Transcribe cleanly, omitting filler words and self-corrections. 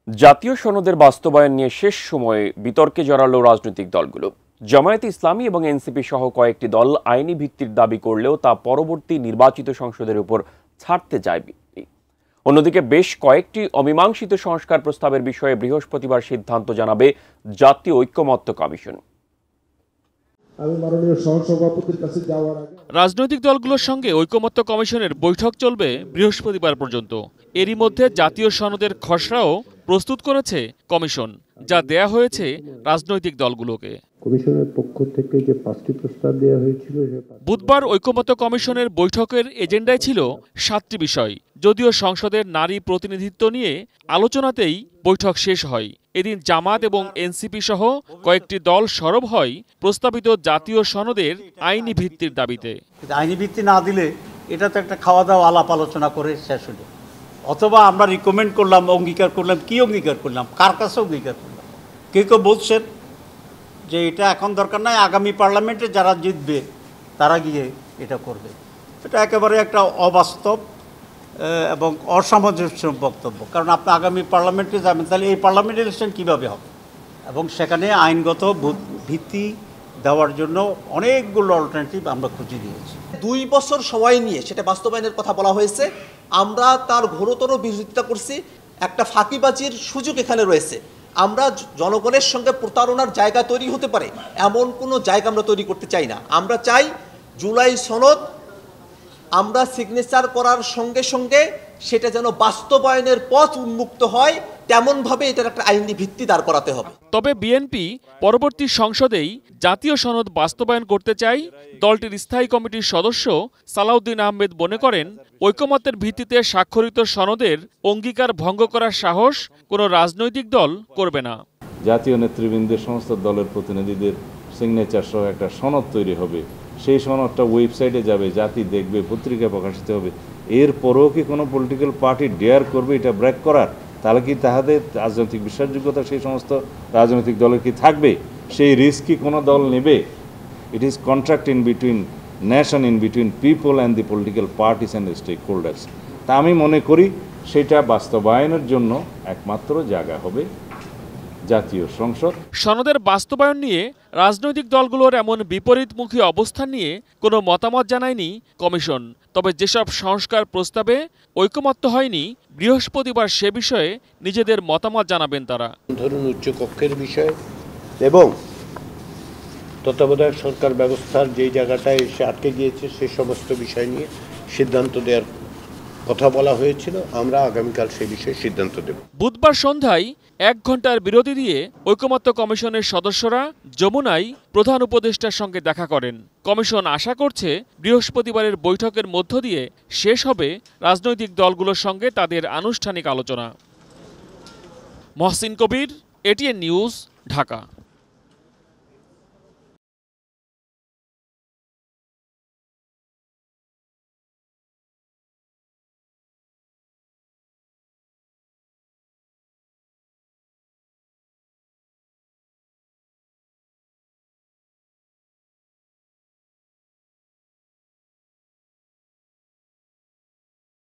জাতীয় সনদের বাস্তবায়ন নিয়ে শেষ সময়ে বিতর্কে জড়ালো রাজনৈতিক দলগুলো। জামায়াতে ইসলামী এবং এনসিপি সহ কয়েকটি দল আইনি ভিত্তির দাবি করলেও তা পরবর্তী নির্বাচিত সংসদের উপর ছাড়তে চায়। অন্যদিকে বেশ কয়েকটি অমীমাংসিত সংস্কার প্রস্তাবের বিষয়ে বৃহস্পতিবার সিদ্ধান্ত জানাবে জাতীয় ঐকমত্য কমিশন। রাজনৈতিক দলগুলোর সঙ্গে ঐকমত্য কমিশনের বৈঠক চলবে বৃহস্পতিবার পর্যন্ত। এরই মধ্যে জাতীয় সনদের খসড়াও প্রস্তুত করেছে কমিশন, যা দেয়া হয়েছে রাজনৈতিক দলগুলোকে। কমিশনের পক্ষ থেকে যে 5টি প্রস্তাব দেওয়া হয়েছিল, বুধবার ঐকমত্য কমিশনের বৈঠকের এজেন্ডায় ছিল 7টি বিষয়। যদিও সংসদের নারী প্রতিনিধিত্ব নিয়ে আলোচনাতেই বৈঠক শেষ হয়। এদিন জামাত এবং এনসিপি সহ কয়েকটি দল সরব হয় প্রস্তাবিত জাতীয় সনদের আইনি ভিত্তির দাবিতে। আইনি ভিত্তি না দিলে এটা তো একটা খাওয়া দাওয়া আলাপ আলোচনা করে শেষ হলো, অথবা আমরা রিকমেন্ড করলাম, অঙ্গীকার করলাম। কি অঙ্গীকার করলাম? কার কাছে অঙ্গীকার করলাম? কেউ কেউ বলছেন যে এটা এখন দরকার নাই, আগামী পার্লামেন্টে যারা জিতবে তারা গিয়ে এটা করবে। এটা একেবারে একটা অবাস্তব এবং অসামঞ্জস্য বক্তব্য। কারণ আপনি আগামী পার্লামেন্টে যাবেন, তাহলে এই পার্লামেন্ট ইলেকশন কীভাবে হবে? এবং সেখানে আইনগত ভিত্তি দেওয়ার জন্য অনেকগুলো অল্টারনেটিভ আমরা খুঁজে দিয়েছি। 2 বছর সময় নিয়ে সেটা বাস্তবায়নের কথা বলা হয়েছে। আমরা তার ঘোরতর বিরোধিতা করছি। একটা ফাঁকিবাজির সুযোগ এখানে রয়েছে। আমরা জনগণের সঙ্গে প্রতারণার জায়গা তৈরি হতে পারে এমন কোনো জায়গা আমরা তৈরি করতে চাই না। আমরা চাই জুলাই সনদ আমরা সিগনেচার করার সঙ্গে সঙ্গে সেটা যেন বাস্তবায়নের পথ উন্মুক্ত হয়, তেমনভাবে এটার একটা আইনি ভিত্তি দাঁড় করাতে হবে। তবে বিএনপি পরবর্তী সংসদেই জাতীয় সনদ বাস্তবায়ন করতে চায়। দলটির স্থায়ী কমিটির সদস্য সালাউদ্দিন আহমেদ মনে করেন, ঐকমত্যের ভিত্তিতে স্বাক্ষরিত সনদের অঙ্গীকার ভঙ্গ করার সাহস কোনো রাজনৈতিক দল করবে না। জাতীয় নেতৃবৃন্দের সমস্ত দলের প্রতিনিধিদের সিগনেচার সহ একটা সনদ তৈরি হবে, সেই সনদটা ওয়েবসাইটে যাবে, জাতি দেখবে, পত্রিকায় প্রকাশিত হবে। এরপরেও কি কোনো পলিটিক্যাল পার্টি ডেয়ার করবে এটা ব্রেক করার? তাহলে কি তাদের রাজনৈতিক বিশ্বাসযোগ্যতা সেই সমস্ত রাজনৈতিক দলের কি থাকবে? সেই রিস্ক কি কোনো দল নেবে? It is contract in between nation, in between people and the political parties and stakeholders. তা আমি মনে করি সেটা বাস্তবায়নের জন্য একমাত্র জায়গা হবে জাতীয় সংসদ। সনদের বাস্তবায়ন নিয়ে রাজনৈতিক দলগুলোর এমন বিপরীতমুখী অবস্থান নিয়ে কোনো মতামত জানায়নি কমিশন। তবে যেসব সংস্কার প্রস্তাবে ঐকমত্য হয়নি, বৃহস্পতিবার সে বিষয়ে নিজেদের মতামত জানাবেন তারা। ধরুন উচ্চ কক্ষের বিষয় এবং তত্ত্বাবধায়ক সরকার ব্যবস্থার যেই জায়গাটায় এসে আটকে গিয়েছে সে সমস্ত বিষয় নিয়ে সিদ্ধান্ত দেওয়ার কথা বলা হয়েছিল। আমরা আগামীকাল সেই বিষয়ে সিদ্ধান্ত দেব। বুধবার সন্ধ্যায় 1 ঘন্টার বিরতি দিয়ে ঐকমত্য কমিশনের সদস্যরা যমুনায় প্রধান উপদেষ্টার সঙ্গে দেখা করেন। কমিশন আশা করছে বৃহস্পতিবারের বৈঠকের মধ্য দিয়ে শেষ হবে রাজনৈতিক দলগুলোর সঙ্গে তাদের আনুষ্ঠানিক আলোচনা। মহসিন কবির, এটিএন নিউজ, ঢাকা।